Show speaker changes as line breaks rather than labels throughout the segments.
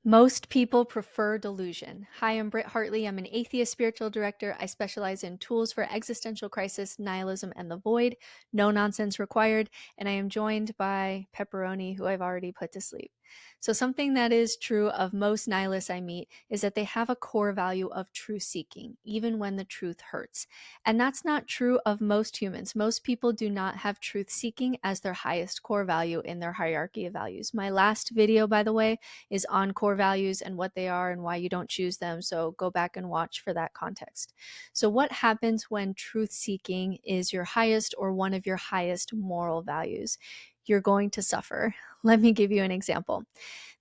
Most people prefer delusion. Hi, I'm Britt Hartley. I'm an atheist spiritual director. I specialize in tools for existential crisis, nihilism, and the void. No nonsense required. And I am joined by Pepperoni, who I've already put to sleep. So, something that is true of most nihilists I meet is that they have a core value of truth seeking, even when the truth hurts. And that's not true of most humans. Most people do not have truth seeking as their highest core value in their hierarchy of values. My last video, by the way, is on core values and what they are and why you don't choose them. So go back and watch for that context. So, what happens when truth seeking is your highest or one of your highest moral values? You're going to suffer. Let me give you an example.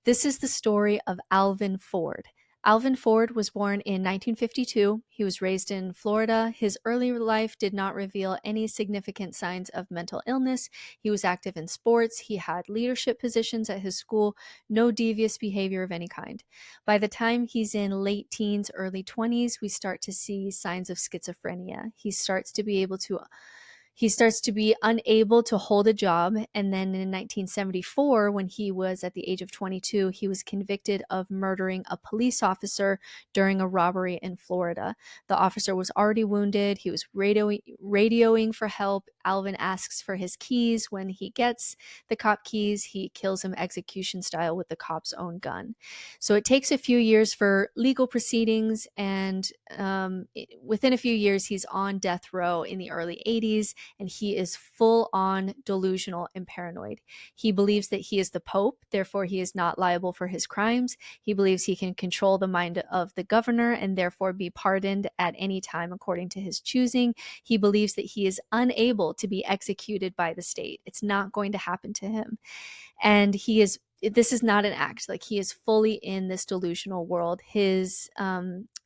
This is the story of Alvin Ford. Alvin Ford was born in 1952. He was raised in Florida. His early life did not reveal any significant signs of mental illness. He was active in sports. He had leadership positions at his school, no devious behavior of any kind. By the time he's in late teens, early 20s, we start to see signs of schizophrenia. He starts to be unable to hold a job. And then in 1974, when he was at the age of 22, he was convicted of murdering a police officer during a robbery in Florida. The officer was already wounded. He was radioing for help. Alvin asks for his keys. When he gets the cop keys, he kills him execution style with the cop's own gun. So it takes a few years for legal proceedings, and within a few years, he's on death row in the early 80s, and he is full on delusional and paranoid. He believes that he is the Pope, therefore, he is not liable for his crimes. He believes he can control the mind of the governor and therefore be pardoned at any time according to his choosing. He believes that he is unable to be executed by the state. It's not going to happen to him. And this is not an act. Like, he is fully in this delusional world. His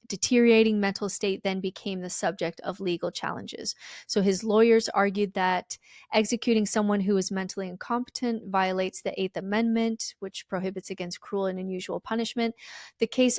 deteriorating mental state then became the subject of legal challenges. So his lawyers argued that executing someone who is mentally incompetent violates the Eighth Amendment, which prohibits against cruel and unusual punishment. The case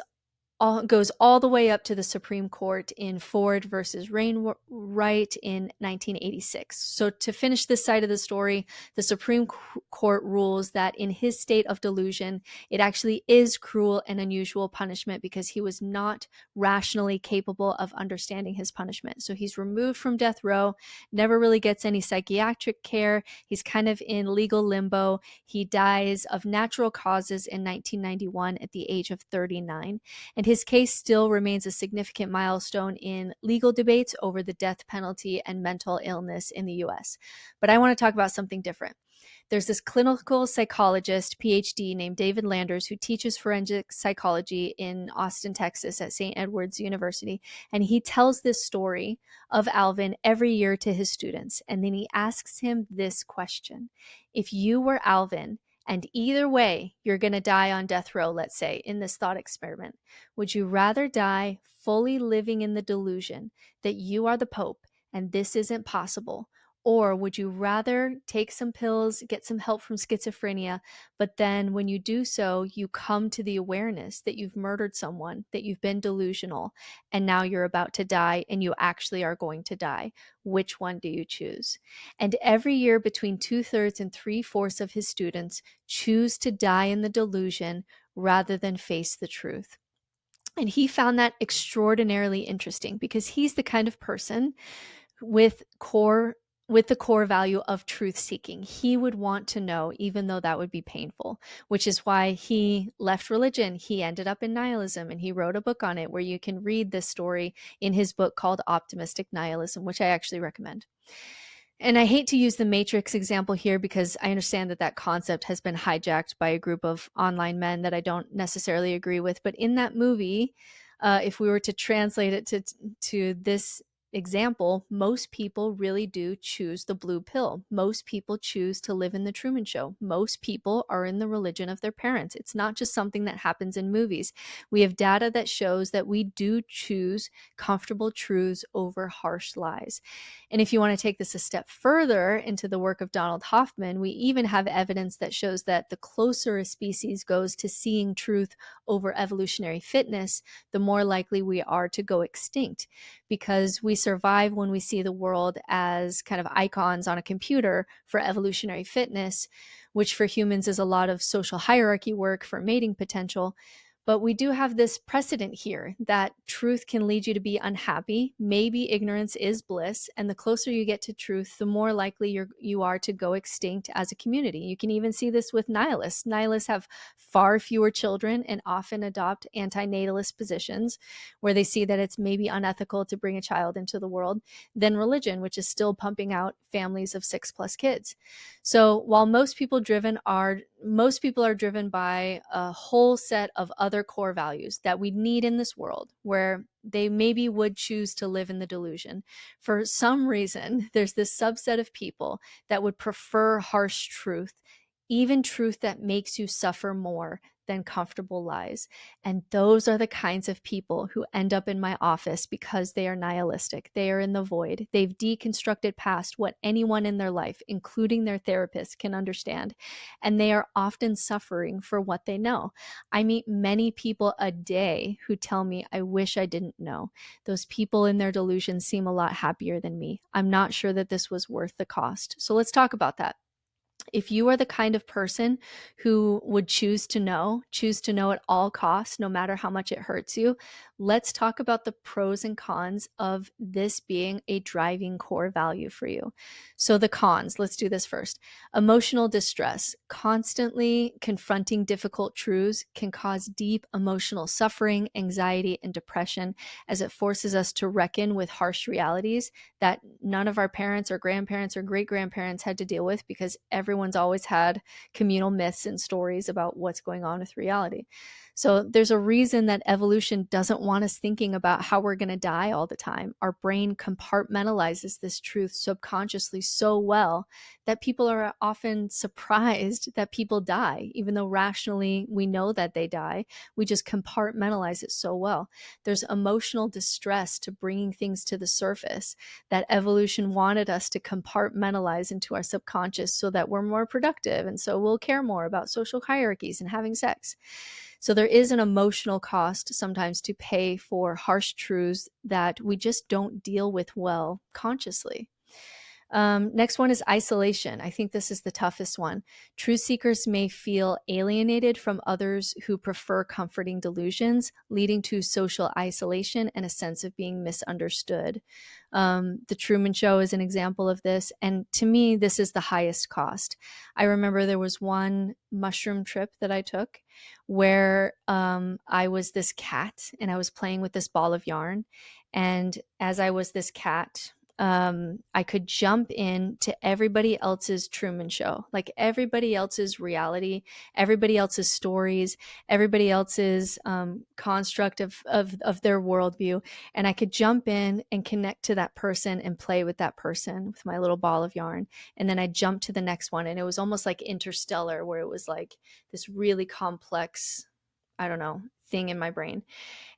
goes all the way up to the Supreme Court in Ford versus Wainwright in 1986. So to finish this side of the story, the Supreme Court rules that in his state of delusion, it actually is cruel and unusual punishment because he was not rationally capable of understanding his punishment. So he's removed from death row, never really gets any psychiatric care. He's kind of in legal limbo. He dies of natural causes in 1991 at the age of 39. And his case still remains a significant milestone in legal debates over the death penalty and mental illness in the US. But I want to talk about something different. There's this clinical psychologist, PhD, named David Landers, who teaches forensic psychology in Austin, Texas at St. Edward's University. And he tells this story of Alvin every year to his students. And then he asks him this question: if you were Alvin, and either way, you're going to die on death row, let's say, in this thought experiment, would you rather die fully living in the delusion that you are the Pope and this isn't possible? Or would you rather take some pills, get some help from schizophrenia, but then when you do so, you come to the awareness that you've murdered someone, that you've been delusional, and now you're about to die and you actually are going to die? Which one do you choose? And every year, between 2/3 and 3/4 of his students choose to die in the delusion rather than face the truth. And he found that extraordinarily interesting because he's the kind of person with the core value of truth seeking. He would want to know, even though that would be painful, which is why he left religion. He ended up in nihilism, and he wrote a book on it where you can read this story in his book called Optimistic Nihilism, which I actually recommend. And I hate to use the Matrix example here because I understand that that concept has been hijacked by a group of online men that I don't necessarily agree with. But in that movie, if we were to translate it to this example, most people really do choose the blue pill. Most people choose to live in the Truman Show. Most people are in the religion of their parents. It's not just something that happens in movies. We have data that shows that we do choose comfortable truths over harsh lies. And if you want to take this a step further into the work of Donald Hoffman, we even have evidence that shows that the closer a species goes to seeing truth over evolutionary fitness, the more likely we are to go extinct, because we survive when we see the world as kind of icons on a computer for evolutionary fitness, which for humans is a lot of social hierarchy work for mating potential. But we do have this precedent here that truth can lead you to be unhappy. Maybe ignorance is bliss. And the closer you get to truth, the more likely you are to go extinct as a community. You can even see this with nihilists. Nihilists have far fewer children and often adopt antinatalist positions where they see that it's maybe unethical to bring a child into the world than religion, which is still pumping out families of 6+ kids. So while most people are driven by a whole set of other core values that we need in this world, where they maybe would choose to live in the delusion. For some reason, there's this subset of people that would prefer harsh truth, even truth that makes you suffer more than comfortable lies. And those are the kinds of people who end up in my office because they are nihilistic. They are in the void. They've deconstructed past what anyone in their life, including their therapist, can understand. And they are often suffering for what they know. I meet many people a day who tell me, I wish I didn't know. Those people in their delusion seem a lot happier than me. I'm not sure that this was worth the cost. So let's talk about that. If you are the kind of person who would choose to know at all costs, no matter how much it hurts you, let's talk about the pros and cons of this being a driving core value for you. So the cons, let's do this first. Emotional distress. Constantly confronting difficult truths can cause deep emotional suffering, anxiety, and depression, as it forces us to reckon with harsh realities that none of our parents or grandparents or great-grandparents had to deal with, because everyone's always had communal myths and stories about what's going on with reality. So there's a reason that evolution doesn't want us thinking about how we're going to die all the time. Our brain compartmentalizes this truth subconsciously so well that people are often surprised that people die, even though rationally we know that they die. We just compartmentalize it so well. There's emotional distress to bringing things to the surface that evolution wanted us to compartmentalize into our subconscious so that we're more productive, and so we'll care more about social hierarchies and having sex. So there is an emotional cost sometimes to pay for harsh truths that we just don't deal with well consciously. Next one is isolation. I think this is the toughest one. Truth seekers may feel alienated from others who prefer comforting delusions, leading to social isolation and a sense of being misunderstood. The Truman Show is an example of this. And to me, this is the highest cost. I remember there was one mushroom trip that I took where I was this cat and I was playing with this ball of yarn. And as I was this cat, I could jump in to everybody else's Truman Show, like everybody else's reality, everybody else's stories, everybody else's construct of their worldview. And I could jump in and connect to that person and play with that person with my little ball of yarn. And then I jumped to the next one. And it was almost like Interstellar, where it was like this really complex, I don't know, thing in my brain.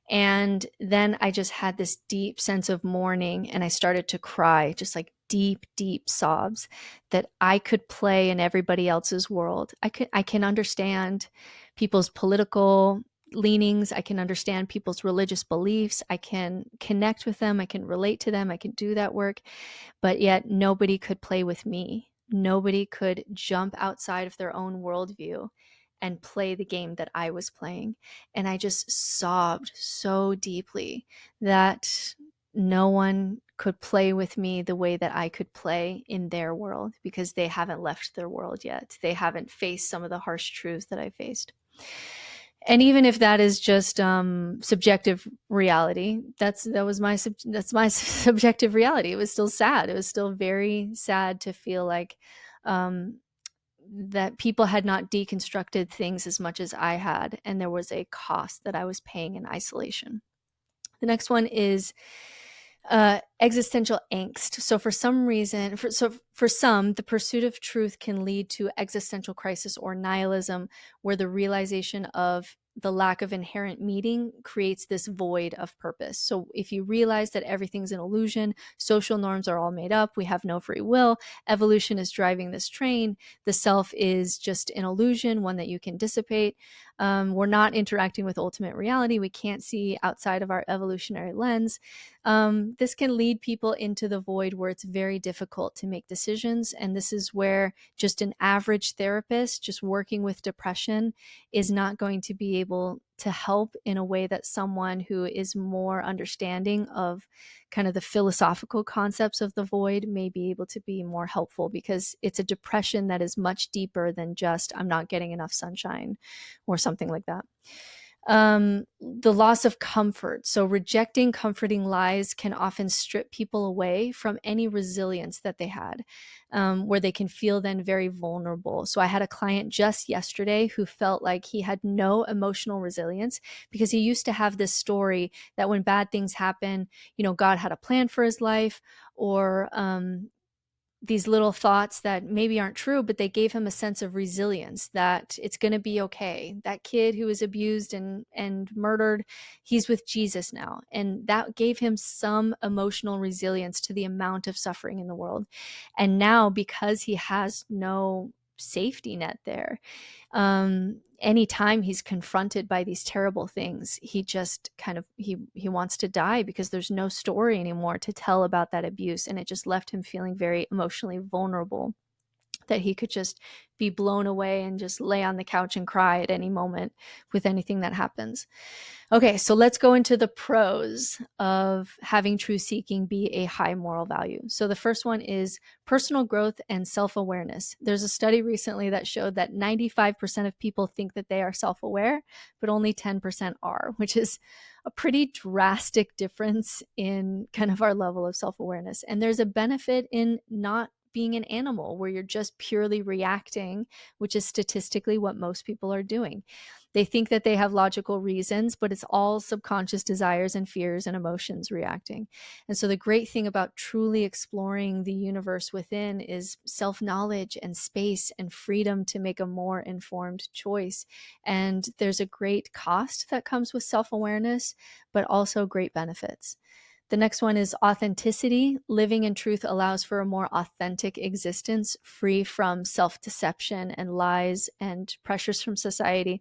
And then I just had this deep sense of mourning, and I started to cry, just like deep, deep sobs that I could play in everybody else's world. I can understand people's political leanings. I can understand people's religious beliefs. I can connect with them. I can relate to them. I can do that work. But yet nobody could play with me. Nobody could jump outside of their own worldview and play the game that I was playing. And I just sobbed so deeply that no one could play with me the way that I could play in their world, because they haven't left their world yet. They haven't faced some of the harsh truths that I faced. And even if that is just subjective reality, that's my subjective reality. It was still sad. It was still very sad to feel like that people had not deconstructed things as much as I had, and there was a cost that I was paying in isolation. The next one is existential angst. So for some reason, for some, the pursuit of truth can lead to existential crisis or nihilism, where the realization of the lack of inherent meaning creates this void of purpose. So if you realize that everything's an illusion, social norms are all made up, we have no free will, evolution is driving this train, the self is just an illusion, one that you can dissipate, we're not interacting with ultimate reality, we can't see outside of our evolutionary lens, this can lead people into the void where it's very difficult to make decisions. And this is where just an average therapist just working with depression is not going to be able to help in a way that someone who is more understanding of kind of the philosophical concepts of the void may be able to be more helpful, because it's a depression that is much deeper than just I'm not getting enough sunshine or something like that. The loss of comfort. So rejecting comforting lies can often strip people away from any resilience that they had, where they can feel then very vulnerable. So I had a client just yesterday who felt like he had no emotional resilience because he used to have this story that when bad things happen, God had a plan for his life, or these little thoughts that maybe aren't true, but they gave him a sense of resilience, that it's going to be okay. That kid who was abused and murdered, he's with Jesus now. And that gave him some emotional resilience to the amount of suffering in the world. And now, because he has no safety net there, anytime he's confronted by these terrible things, he just kind of he wants to die, because there's no story anymore to tell about that abuse, and it just left him feeling very emotionally vulnerable, that he could just be blown away and just lay on the couch and cry at any moment with anything that happens. Okay, so let's go into the pros of having truth seeking be a high moral value. So the first one is personal growth and self-awareness. There's a study recently that showed that 95% of people think that they are self-aware, but only 10% are, which is a pretty drastic difference in kind of our level of self-awareness. And there's a benefit in not being an animal where you're just purely reacting, which is statistically what most people are doing. They think that they have logical reasons, but it's all subconscious desires and fears and emotions reacting. And so the great thing about truly exploring the universe within is self-knowledge and space and freedom to make a more informed choice. And there's a great cost that comes with self-awareness, but also great benefits. The next one is authenticity. Living in truth allows for a more authentic existence, free from self-deception and lies and pressures from society,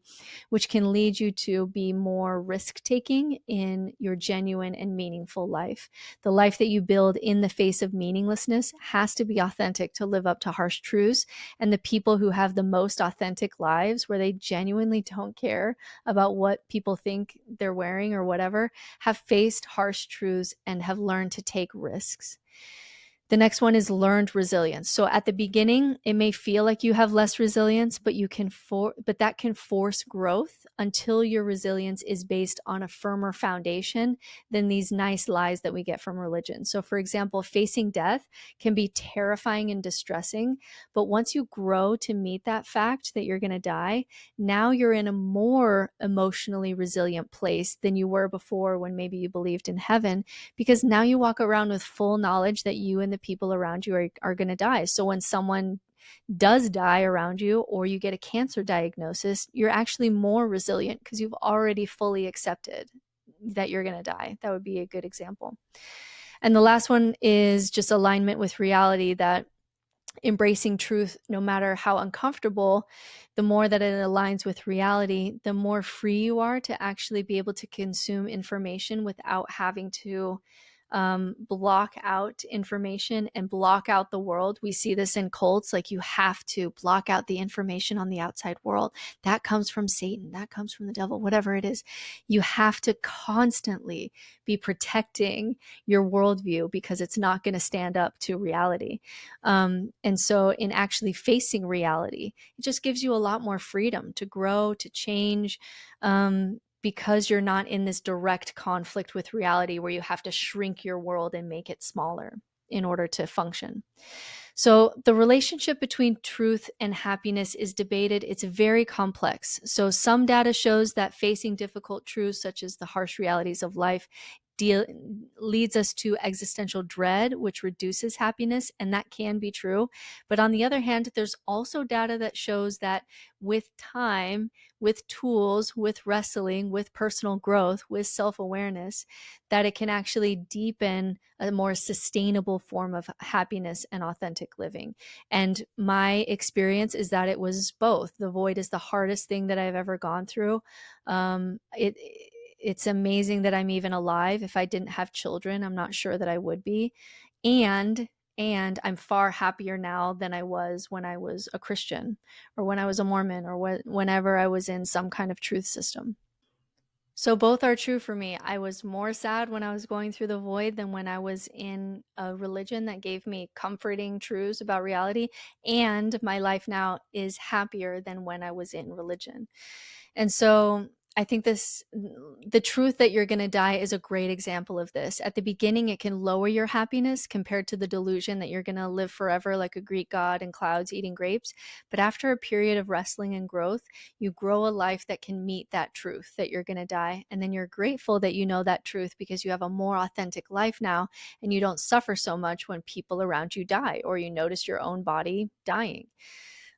which can lead you to be more risk-taking in your genuine and meaningful life. The life that you build in the face of meaninglessness has to be authentic to live up to harsh truths. And the people who have the most authentic lives, where they genuinely don't care about what people think they're wearing or whatever, have faced harsh truths and have learned to take risks. The next one is learned resilience. So at the beginning, it may feel like you have less resilience, but that can force growth until your resilience is based on a firmer foundation than these nice lies that we get from religion. So for example, facing death can be terrifying and distressing, but once you grow to meet that fact that you're going to die, now you're in a more emotionally resilient place than you were before, when maybe you believed in heaven, because now you walk around with full knowledge that you and the people around you are going to die. So when someone does die around you, or you get a cancer diagnosis, you're actually more resilient because you've already fully accepted that you're going to die. That would be a good example. And the last one is just alignment with reality, that embracing truth, no matter how uncomfortable, the more that it aligns with reality, the more free you are to actually be able to consume information without having to block out information and block out the world. We see this in cults, like you have to block out the information on the outside world. That comes from Satan, that comes from the devil, whatever it is. You have to constantly be protecting your worldview because it's not going to stand up to reality. And so in actually facing reality, it just gives you a lot more freedom to grow, to change, because you're not in this direct conflict with reality where you have to shrink your world and make it smaller in order to function. So the relationship between truth and happiness is debated. It's very complex. So some data shows that facing difficult truths, such as the harsh realities of life, leads us to existential dread, which reduces happiness, and that can be true. But on the other hand, there's also data that shows that with time, with tools, with wrestling, with personal growth, with self-awareness, that it can actually deepen a more sustainable form of happiness and authentic living. And my experience is that it was both. The void is the hardest thing that I've ever gone through. It's amazing that I'm even alive. If I didn't have children, I'm not sure that I would be. And I'm far happier now than I was when I was a Christian, or when I was a Mormon, or whenever I was in some kind of truth system. So both are true for me. I was more sad when I was going through the void than when I was in a religion that gave me comforting truths about reality. And my life now is happier than when I was in religion. And so I think the truth that you're going to die is a great example of this. At the beginning, it can lower your happiness compared to the delusion that you're going to live forever like a Greek god in clouds eating grapes. But after a period of wrestling and growth, you grow a life that can meet that truth that you're going to die. And then you're grateful that you know that truth because you have a more authentic life now and you don't suffer so much when people around you die or you notice your own body dying.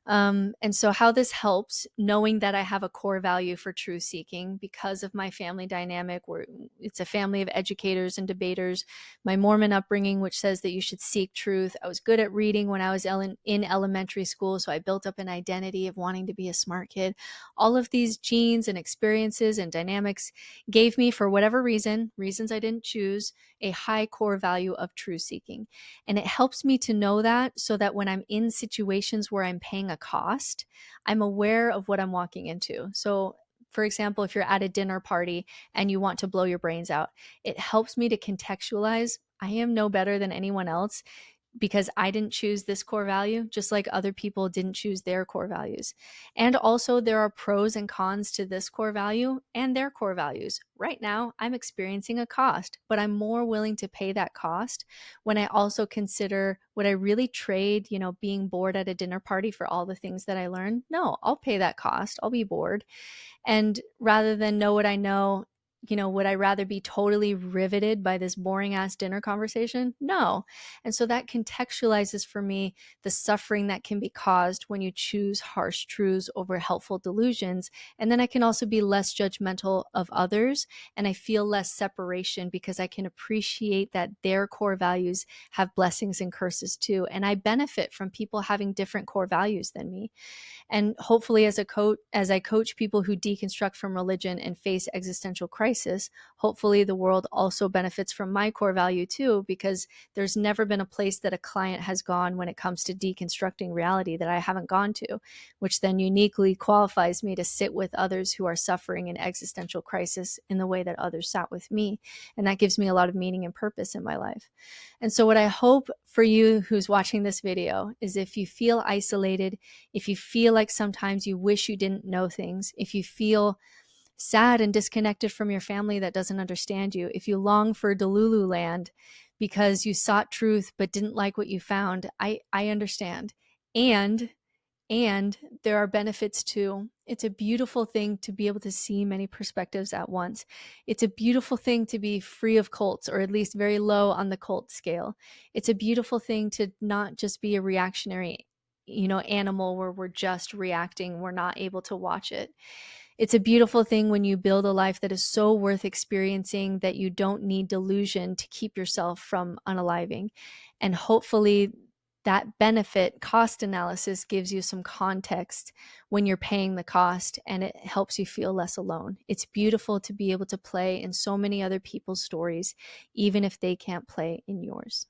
And so, how this helps, knowing that I have a core value for truth seeking because of my family dynamic, where it's a family of educators and debaters, my Mormon upbringing, which says that you should seek truth. I was good at reading when I was in elementary school, so I built up an identity of wanting to be a smart kid. All of these genes and experiences and dynamics gave me, for whatever reasons I didn't choose, a high core value of truth seeking. And it helps me to know that so that when I'm in situations where I'm paying a cost, I'm aware of what I'm walking into. So, for example, if you're at a dinner party and you want to blow your brains out, it helps me to contextualize. I am no better than anyone else because I didn't choose this core value, just like other people didn't choose their core values. And also, there are pros and cons to this core value and their core values. Right now, I'm experiencing a cost, but I'm more willing to pay that cost when I also consider, would I really trade, being bored at a dinner party for all the things that I learned? No, I'll pay that cost. I'll be bored. And rather than know what I know, would I rather be totally riveted by this boring ass dinner conversation? No. And so that contextualizes for me the suffering that can be caused when you choose harsh truths over helpful delusions. And then I can also be less judgmental of others and I feel less separation because I can appreciate that their core values have blessings and curses too. And I benefit from people having different core values than me. And hopefully, as I coach people who deconstruct from religion and face existential crisis, hopefully the world also benefits from my core value too, because there's never been a place that a client has gone when it comes to deconstructing reality that I haven't gone to, which then uniquely qualifies me to sit with others who are suffering an existential crisis in the way that others sat with me. And that gives me a lot of meaning and purpose in my life. And so what I hope for you who's watching this video is, if you feel isolated, if you feel like sometimes you wish you didn't know things, if you feel sad and disconnected from your family that doesn't understand you, if you long for Delulu land because you sought truth but didn't like what you found, I understand. And there are benefits too. It's a beautiful thing to be able to see many perspectives at once. It's a beautiful thing to be free of cults, or at least very low on the cult scale. It's a beautiful thing to not just be a reactionary, animal where we're just reacting, we're not able to watch it. It's a beautiful thing when you build a life that is so worth experiencing that you don't need delusion to keep yourself from unaliving. And hopefully that benefit cost analysis gives you some context when you're paying the cost, and it helps you feel less alone. It's beautiful to be able to play in so many other people's stories, even if they can't play in yours.